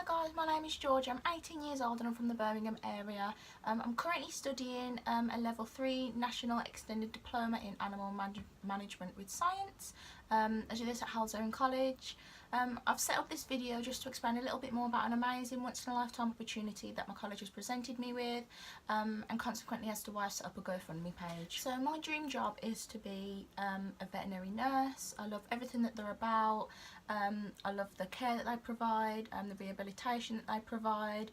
guys, my name is George. I'm 18 years old and I'm from the Birmingham area. I'm currently studying a level 3 National Extended Diploma in Animal Management with Science. I do this at Halzone College. I've set up this video just to explain a little bit more about an amazing once-in-a-lifetime opportunity that my college has presented me with, and consequently as to why I set up a GoFundMe page. So my dream job is to be a veterinary nurse. I love everything that they're about. I love the care that they provide, the rehabilitation that they provide.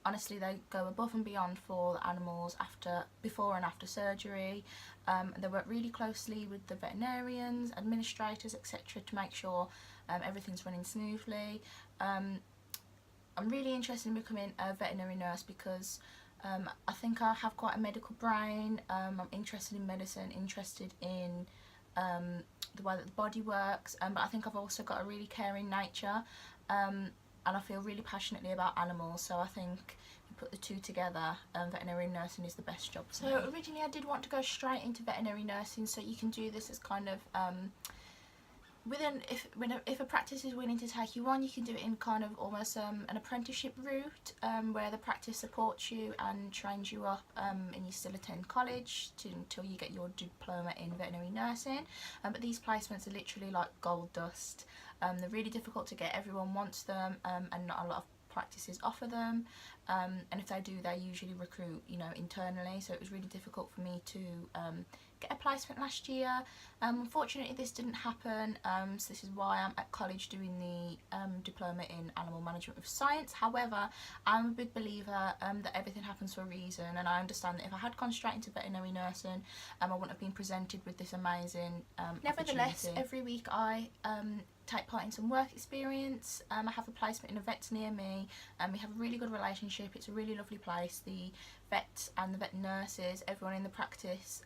Honestly, they go above and beyond for the animals before and after surgery. They work really closely with the veterinarians, administrators, etc. to make sure everything's running smoothly. I'm really interested in becoming a veterinary nurse because I think I have quite a medical brain. I'm interested in medicine, interested in the way that the body works, but I think I've also got a really caring nature, and I feel really passionately about animals, so I think you put the two together, veterinary nursing is the best job for me. So originally I did want to go straight into veterinary nursing, so you can do this as kind of if a practice is willing to take you on, you can do it in kind of almost an apprenticeship route, where the practice supports you and trains you up, and you still attend college until you get your diploma in veterinary nursing. But these placements are literally like gold dust. They're really difficult to get. Everyone wants them, and not a lot of practices offer them, and if they do, they usually recruit, internally. So it was really difficult for me to get a placement last year. Unfortunately this didn't happen, so this is why I'm at college doing the diploma in animal management with science. However, I'm a big believer that everything happens for a reason, and I understand that if I had gone straight into veterinary nursing, I wouldn't have been presented with this amazing Nevertheless, every week I take part in some work experience. I have a placement in a vet near me, and we have a really good relationship. It's a really lovely place. The vets and the vet nurses, everyone in the practice,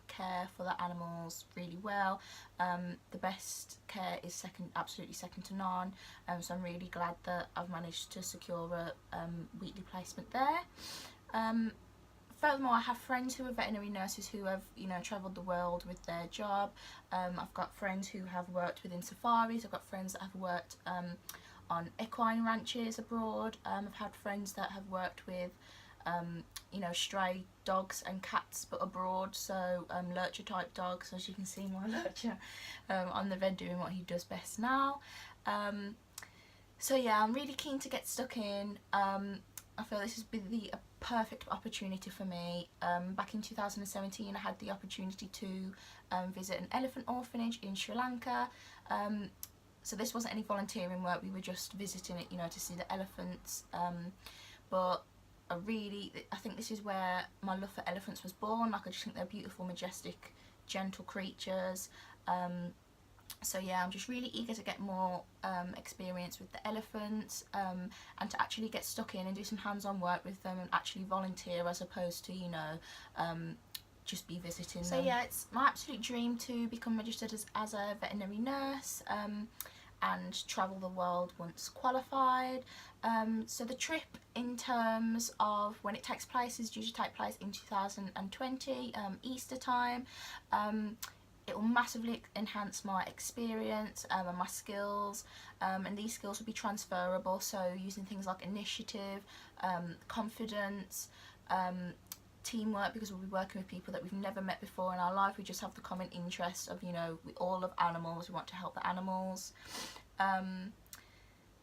care for the animals really well. The best care is absolutely second to none, so I'm really glad that I've managed to secure a weekly placement there. Furthermore, I have friends who are veterinary nurses who have, travelled the world with their job. I've got friends who have worked within safaris. I've got friends that have worked on equine ranches abroad. I've had friends that have worked with, stray dogs and cats but abroad. So lurcher type dogs, as you can see my lurcher on the bed doing what he does best now. So yeah, I'm really keen to get stuck in. I feel this has been the perfect opportunity for me. Back in 2017 I had the opportunity to visit an elephant orphanage in Sri Lanka. So this wasn't any volunteering work, we were just visiting it, to see the elephants. But I think this is where my love for elephants was born. Like, I just think they're beautiful, majestic, gentle creatures. So yeah, I'm just really eager to get more experience with the elephants, and to actually get stuck in and do some hands-on work with them and actually volunteer, as opposed to, just be visiting them. So yeah, it's my absolute dream to become registered as a veterinary nurse, and travel the world once qualified. So the trip, in terms of when it takes place, is due to take place in 2020, Easter time. It will massively enhance my experience and my skills, and these skills will be transferable, so using things like initiative, confidence, teamwork, because we'll be working with people that we've never met before in our life. We just have the common interest of, we all love animals, we want to help the animals.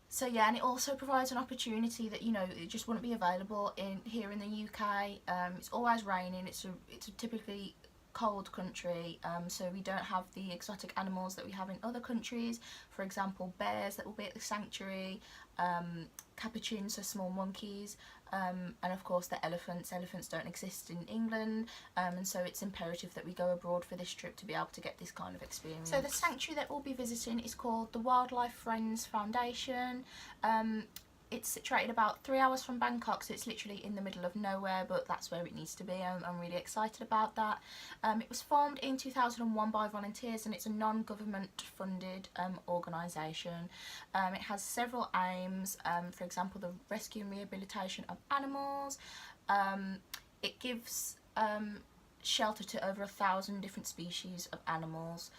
So yeah, and it also provides an opportunity that, it just wouldn't be available here in the UK. It's always raining, it's a typically cold country, so we don't have the exotic animals that we have in other countries. For example, bears that will be at the sanctuary, capuchins, so small monkeys, and of course the elephants. Elephants don't exist in England, and so it's imperative that we go abroad for this trip to be able to get this kind of experience. So the sanctuary that we'll be visiting is called the Wildlife Friends Foundation. It's situated about 3 hours from Bangkok, so it's literally in the middle of nowhere, but that's where it needs to be. I'm really excited about that. It was formed in 2001 by volunteers, and it's a non-government funded organisation. It has several aims, for example, the rescue and rehabilitation of animals. It gives shelter to over 1,000 different species of animals.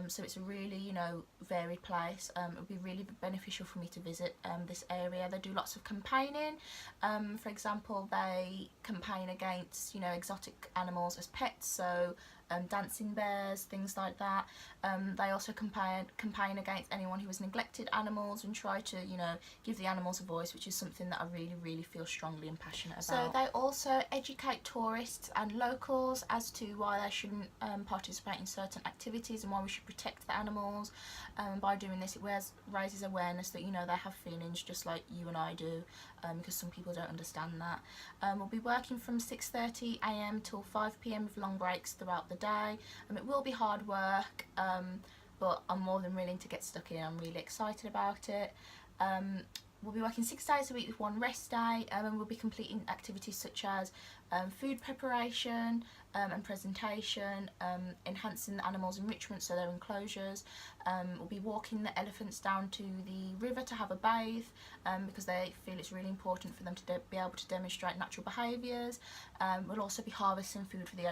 So it's a really, you know, varied place. It would be really beneficial for me to visit this area. They do lots of campaigning. For example, they campaign against, you know, exotic animals as pets, so dancing bears, things like that. They also campaign against anyone who has neglected animals and try to, you know, give the animals a voice, which is something that I really feel strongly and passionate about. So they also educate tourists and locals as to why they shouldn't participate in certain activities and why we should protect the animals. By doing this, it raises awareness that, you know, they have feelings just like you and I do, because some people don't understand that. We'll be working from 6:30 AM till 5 PM with long breaks throughout the day. It will be hard work, but I'm more than willing to get stuck in. I'm really excited about it. We'll be working 6 days a week with 1 rest day, and we'll be completing activities such as food preparation and presentation, enhancing the animals' enrichment, so their enclosures. We'll be walking the elephants down to the river to have a bathe, because they feel it's really important for them to be able to demonstrate natural behaviours. We'll also be harvesting food for the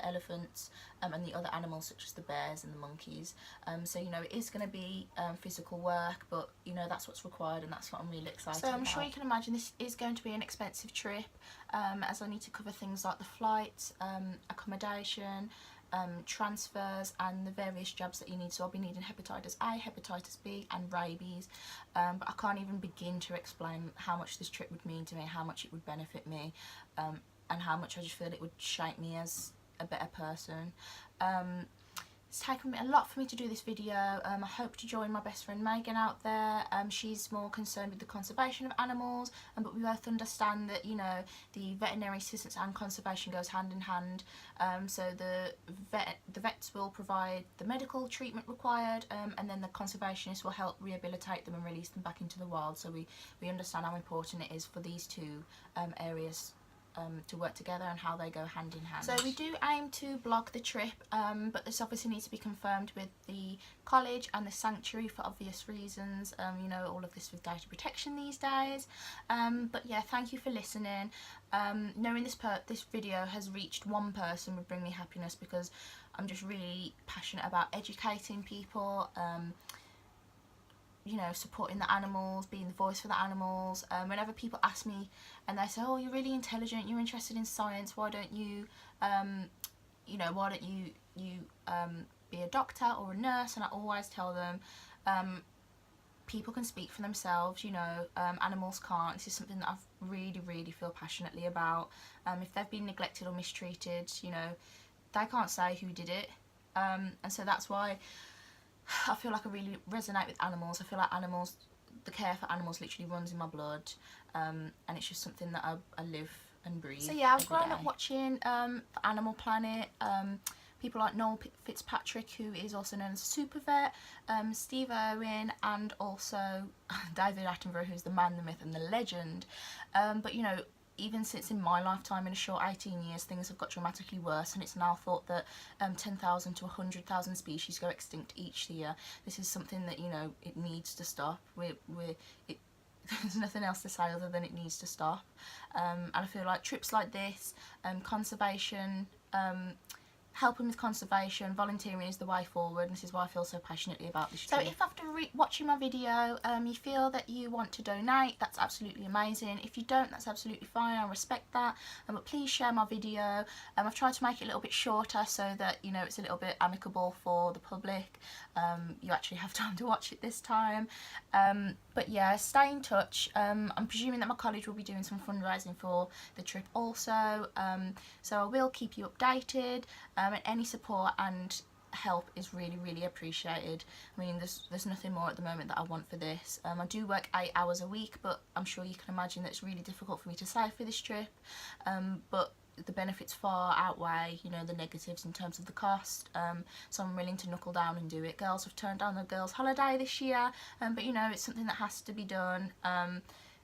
elephants and the other animals such as the bears and the monkeys. So, you know, it is going to be physical work, but, you know, that's what's required and that's what I'm really excited about. So I'm sure you can imagine this is going to be an expensive trip, as I need to cover things like the flights, accommodation, transfers and the various jabs that you need. So I'll be needing hepatitis A, hepatitis B and rabies, but I can't even begin to explain how much this trip would mean to me, how much it would benefit me, and how much I just feel it would shape me as a better person. It's taken a lot for me to do this video. I hope to join my best friend Megan out there. She's more concerned with the conservation of animals, but we both understand that, you know, the veterinary assistance and conservation goes hand in hand. So the vets will provide the medical treatment required, and then the conservationists will help rehabilitate them and release them back into the wild. So we understand how important it is for these two areas to work together and how they go hand in hand. So we do aim to blog the trip, but this obviously needs to be confirmed with the college and the sanctuary for obvious reasons. You know, all of this with data protection these days. But yeah, thank you for listening. Knowing this video has reached one person would bring me happiness, because I'm just really passionate about educating people, you know, supporting the animals, being the voice for the animals. Whenever people ask me and they say, oh, you're really intelligent, you're interested in science, why don't you, you know, why don't you be a doctor or a nurse? And I always tell them, people can speak for themselves, you know, animals can't. This is something that I really feel passionately about. If they've been neglected or mistreated, you know, they can't say who did it. And so that's why I feel like I really resonate with animals. I feel like animals, the care for animals literally runs in my blood, and it's just something that I live and breathe. So yeah, I've grown up watching Animal Planet, people like Noel Fitzpatrick, who is also known as a super vet, Steve Irwin, and also David Attenborough, who's the man, the myth and the legend. But you know, even since in my lifetime, in a short 18 years, things have got dramatically worse, and it's now thought that 10,000 to 100,000 species go extinct each year. This is something that, you know, it needs to stop. There's nothing else to say other than it needs to stop. And I feel like trips like this, conservation, helping with conservation, volunteering is the way forward, and this is why I feel so passionately about this trip. So if after watching my video you feel that you want to donate, that's absolutely amazing. If you don't, that's absolutely fine, I respect that, but please share my video. I've tried to make it a little bit shorter so that, you know, it's a little bit amicable for the public. You actually have time to watch it this time. But yeah, stay in touch. I'm presuming that my college will be doing some fundraising for the trip also, so I will keep you updated, and any support and help is really appreciated. I mean, there's nothing more at the moment that I want for this. I do work 8 hours a week, but I'm sure you can imagine that it's really difficult for me to save for this trip, but the benefits far outweigh, you know, the negatives in terms of the cost, so I'm willing to knuckle down and do it. Girls have turned down the girls' holiday this year, but you know, it's something that has to be done.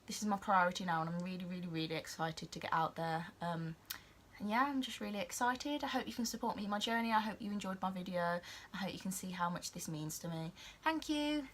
This is my priority now, and I'm really excited to get out there. And yeah, I'm just really excited. I hope you can support me in my journey. I hope you enjoyed my video. I hope you can see how much this means to me. Thank you.